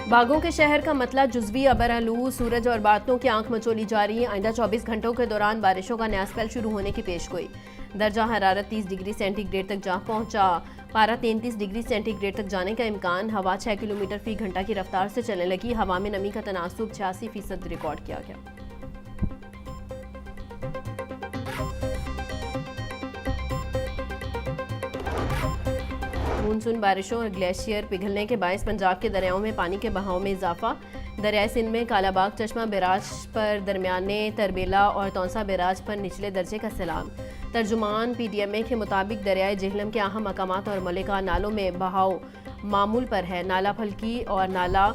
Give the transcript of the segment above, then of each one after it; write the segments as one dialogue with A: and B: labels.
A: बागों के शहर का मतला जुज़वी अबरआलू सूरज और बादलों की आंख मचोली जारी। आइंदा 24 घंटों के दौरान बारिशों का नया स्पेल शुरू होने की पेशगोई। दर्जा हरारत 30 डिग्री सेंटीग्रेड तक जा पहुंचा। पारा 33 डिग्री सेंटीग्रेड तक जाने का इम्कान। हवा 6 किलोमीटर फी घंटा की रफ्तार से चलने लगी। हवा में नमी का तनासुब 86% रिकॉर्ड किया गया। मानसून बारिशों और ग्लेशियर पिघलने के बायस पंजाब के दरियाओं में पानी के बहाव में इजाफा। दरियाए सिंध में कालाबाग चश्मा बैराज पर दरमियाने, तरबेला और तौसा बैराज पर निचले दर्जे का सैलाब। तर्जुमान PDMA के मुताबिक दरियाए जेहलम के अहम मकामात और मलिका नालों में बहाव मामूल पर है। नाला फलकी और नाला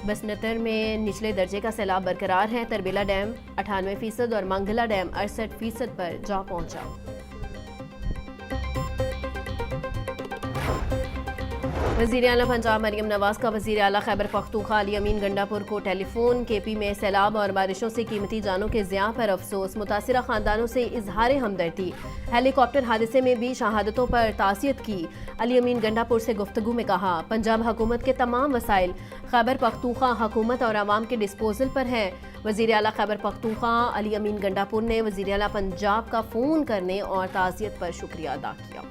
A: बसनतर में निचले दर्जे का सैलाब बरकरार है। तरबेला डैम 98% और मंगला डैम 68% पर जा पहुंचा। वज़ीर आला पंजाब मरियम नवाज का वज़ीर आला खैबर पख्तूनख्वा अली अमीन गंडापुर को टेलीफोन। KP में सैलाब और बारिशों से कीमती जानों के ज़िया पर अफसोस। मुतासिरा ख़ानदानों से इजहार हमदर्दी। हेलीकॉप्टर हादसे में भी शहादतों पर ताज़ियत की। अली अमीन गंडापुर से गुफ्तगू में कहा, पंजाब हुकूमत के तमाम वसाइल खैबर पख्तूनख्वा हुकूमत और आवाम के डिस्पोजल पर है। वज़ीर आला खैबर पख्तूनख्वा अली अमीन गंडापुर ने वज़ीर आला पंजाब का फ़ोन करने और ताज़ियत पर शुक्रिया अदा किया।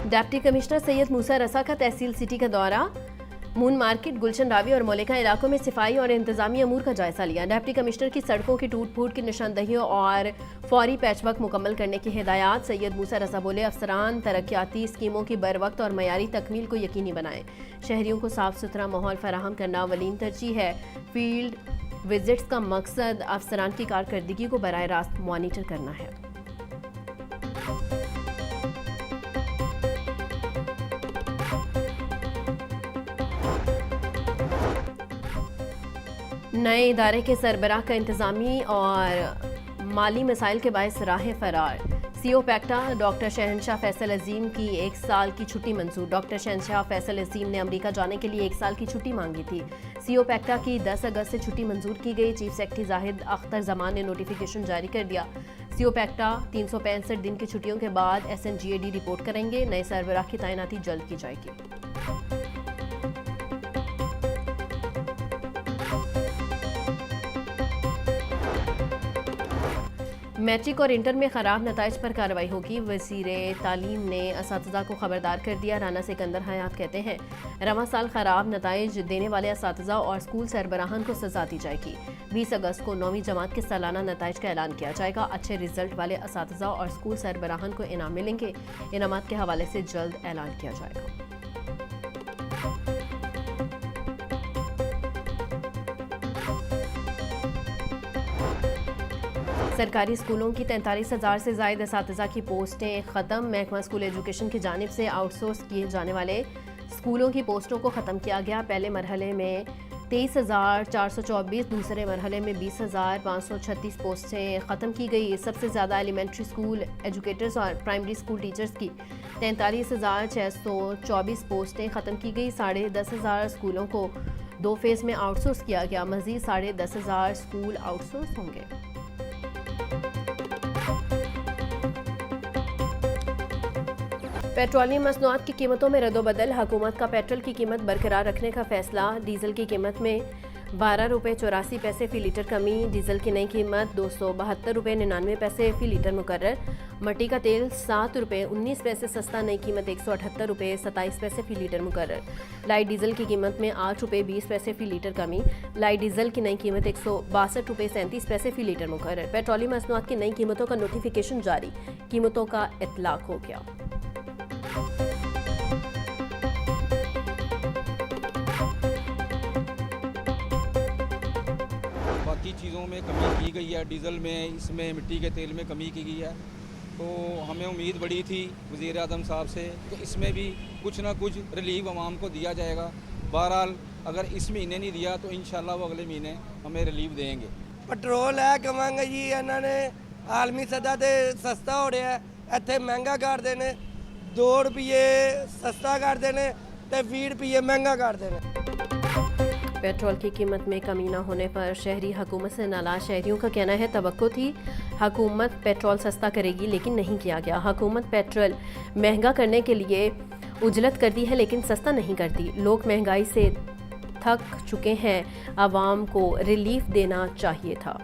A: डिप्टी कमिश्नर सैयद मूसा रसा का तहसील सिटी का दौरा। मून मार्केट, गुलशन रावी और मौलिका इलाकों में सफाई और इंतजामी अमूर का जायजा लिया। डिप्टी कमिश्नर की सड़कों की टूट फूट की निशानदहियों और फौरी पैचवर्क मुकम्मल करने की हिदायत। सैयद मूसा रसा बोले, अफसरान तरक्याती स्कीमों की बर वक्त और मयारी तकमील को यकीनी बनाएं। शहरियों को साफ सुथरा माहौल फराहम करना अवलीन तरजीह है। फील्ड विजिट्स का मकसद अफसरान की कारकर्दगी को बराह रास्त मॉनिटर करना है। नए इदारे के सरबराह का इंतजामी और माली मसाइल के बायस राह फरार। CO पैक्टा डॉक्टर शहनशाह फैसल अजीम की 1 साल की छुट्टी मंजूर। डॉक्टर शहनशाह फैसल अजीम ने अमेरिका जाने के लिए 1 साल की छुट्टी मांगी थी। CO पैक्टा की 10 अगस्त से छुट्टी मंजूर की गई। चीफ सेक्रेटरी जाहिद अख्तर जमान ने नोटिफिकेशन जारी कर दिया। CO पैक्टा 365 दिन की छुट्टियों के बाद SNGAD रिपोर्ट करेंगे। नए सरबराह की तैनाती जल्द की जाएगी। मैट्रिक और इंटर में ख़राब नताइज पर कार्रवाई होगी। वज़ीरे तालीम ने असातिज़ा को खबरदार कर दिया। राना सिकंदर हयात कहते हैं, रवां साल ख़राब नताइज देने वाले असातिज़ा और स्कूल सरबराहान को सज़ा दी जाएगी। 20 अगस्त को 9वीं जमात के सालाना नताइज का ऐलान किया जाएगा। अच्छे रिजल्ट वाले असातिज़ा और स्कूल सरबराहान को इनाम मिलेंगे। इनामात के हवाले से जल्द ऐलान किया जाएगा। सरकारी स्कूलों की 43,000 से ज़ायद असातिज़ा की पोस्टें ख़त्म। महकमा स्कूल एजुकेशन की जानिब से आउटसोर्स किए जाने वाले स्कूलों की पोस्टों को ख़त्म किया गया। पहले मरहले में 23,424, दूसरे मरहले में 20,536 पोस्टें ख़त्म की गई। सबसे ज़्यादा एलिमेंट्री स्कूल एजुकेटर्स और प्राइमरी स्कूल टीचर्स की 43,624 पोस्टें ख़त्म की गई। 10,500 स्कूलों को 2 फेज़ में आउटसोर्स किया गया। मज़ीद 10,500 स्कूल आउटसोर्स होंगे। पेट्रोलियम मसनूआत की कीमतों में रद्दोबदल। हुकूमत का पेट्रोल की कीमत बरकरार रखने का फैसला। डीजल की कीमत में 12 रुपये 84 पैसे फ़ी लीटर कमी। डीजल की नई कीमत 272 रुपये 99 पैसे फ़ी लीटर मुकर्रर। मट्टी का तेल 7 रुपये 19 पैसे सस्ता, नई कीमत 178 रुपये 27 पैसे फ़ी लीटर मुकर्रर। लाइट डीजल की कीमत में 8 रुपये 20 पैसे फ़ी लीटर कमी। लाइट डीजल की नई कीमत 162 रुपये 37 पैसे फ़ी लीटर मुकर्रर। पेट्रोलियम मसनूआत की नई कीमतों का नोटिफिकेशन जारी। कीमतों का इतलाक हो गया।
B: बाकी चीज़ों में कमी की गई है, डीज़ल में, इसमें मिट्टी के तेल में कमी की गई है। तो हमें उम्मीद बड़ी थी वज़ीर आज़म साहब से कि इसमें भी कुछ ना कुछ रिलीफ आवाम को दिया जाएगा। बहरहाल अगर इस महीने नहीं दिया तो इंशाल्लाह वो अगले महीने हमें रिलीफ देंगे।
C: पेट्रोल है कमांगे जी, इन्होंने आलमी सतह ते सस्ता हो रहा है, इत्थे महंगा कर देने। 2 रुपये सस्ता कर देने ते 20 रुपये महंगा कर देने।
A: पेट्रोल की कीमत में कमी न होने पर शहरी हुकूमत से नाराज शहरियों का कहना है तवक्को थी हुकूमत पेट्रोल सस्ता करेगी लेकिन नहीं किया गया। हुकूमत पेट्रोल महंगा करने के लिए उजलत करती है लेकिन सस्ता नहीं करती। लोग महंगाई से थक चुके हैं, आवाम को रिलीफ देना चाहिए था।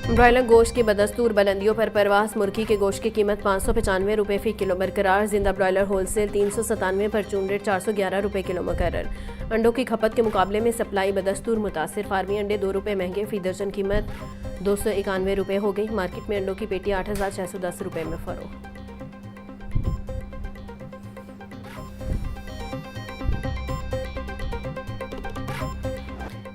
A: ब्रॉयलर गोश्त की बदस्तूर बुलंदियों पर परवास। मुर्गी के गोश्त की कीमत 595 रुपये फ़ी किलो बरकरार। जिंदा ब्रॉयलर होलसेल 397, परचून रेट 411 रुपये किलो मुकर्रर। अंडों की खपत के मुकाबले में सप्लाई बदस्तूर मुतासिर। फार्मी अंडे 2 रुपये महंगे, फ़ी दर्जन कीमत 291 रुपये हो गई। मार्केट में अंडों की पेटी 8,610 रुपये में फ़रोख्त।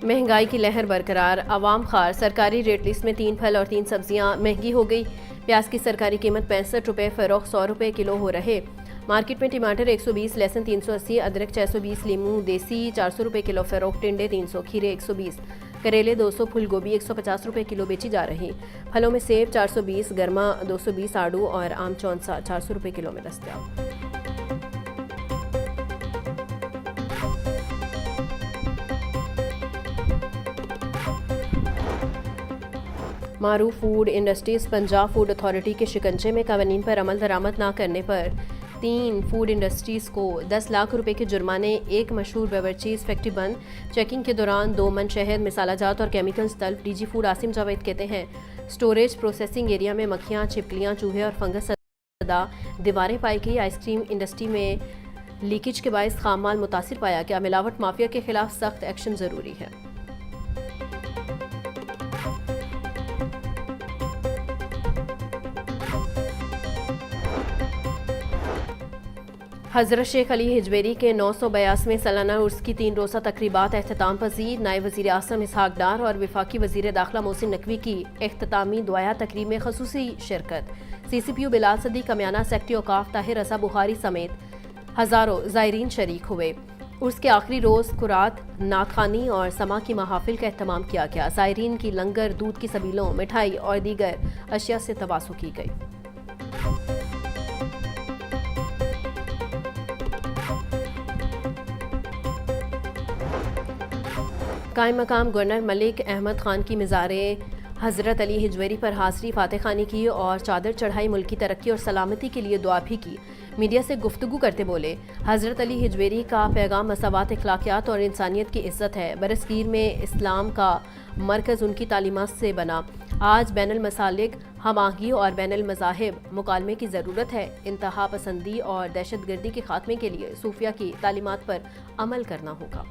A: महंगाई की लहर बरकरार, आवाम खार। सरकारी रेट लिस्ट में 3 फल और 3 सब्जियां महंगी हो गई। प्याज की सरकारी कीमत 65 रुपये, फ़रोख्त 100 रुपये किलो हो रहे। मार्केट में टमाटर 120, लहसुन 380, अदरक 620, लीमू देसी 400 रुपये किलो फ़रोख्त, टिंडे 300, खीरे 120, करेले 200, फूल गोभी 150 रुपये किलो बेची जा रही। फलों में सेब 420, गरमा 220, आड़ू और आम चौंसा 400 रुपये किलो में दस्तयाब। Maroof food industries Punjab food authority के शिकंजे में कवानीन पर अमल दरामद न करने पर 3 फूड इंडस्ट्रीज़ को 10 लाख रुपए के जुर्माने। एक मशहूर बेवरचीज़ फैक्ट्री बंद। चेकिंग के दौरान 2 मन शहद, मिसालाजात और केमिकल्स तल्फ। डीजी फूड आसिम जावेद कहते हैं स्टोरेज प्रोसेसिंग एरिया में मक्खियाँ, छिपकलियाँ, चूहे और फंगस सदा दीवारें पाई गई। आइसक्रीम इंडस्ट्री में लीकेज के बायस खाम माल मुतासिर पाया गया। मिलावट माफिया के खिलाफ सख्त एक्शन ज़रूरी है। हज़रत शेख अली हिजवेरी के 982वें सालाना उर्स की 3 रोज़ा तकरीबात एख्तिताम पजीर। नायब वज़ीर आज़म इसहाक डार और वफाकी वज़ीर दाखिला मोहसिन नकवी की एख्तितामी दुआया तकरीब में खसूसी शिरकत। CCPU बिलाल सदी, कमियाना सेक्रेटरी औकाफ ताहिर रज़ा बुखारी समेत हज़ारों ज़ायरीन शरीक हुए। उर्स के आखिरी रोज़ कुरात, नातखानी और समा की महाफिल का एहतमाम किया गया। ज़ायरीन की लंगर, दूध की सबीलों, मिठाई और दीगर अशिया से तवासु की गई। कायम मकाम गवर्नर मलिक अहमद खान की मिज़ारे हज़रत अली हिजवेरी पर हाज़री, फातह खानी की और चादर चढ़ाई। मुल्क की तरक्की और सलामती के लिए दुआ भी की। मीडिया से गुफ्तगू करते बोले हज़रत अली हिजवेरी का पैगाम मसावात, अखलाकियात और इंसानियत की इज़्ज़त है। बरसगीर में इस्लाम का मरकज़ उनकी तालीमात से बना। आज बैनुल मसालिक, हम-आहंगी और बैनुल मज़ाहिब मुकालमे की ज़रूरत है। इंतहा पसंदी और दहशतगर्दी के खात्मे के लिए सूफिया की तालीमात पर अमल करना होगा।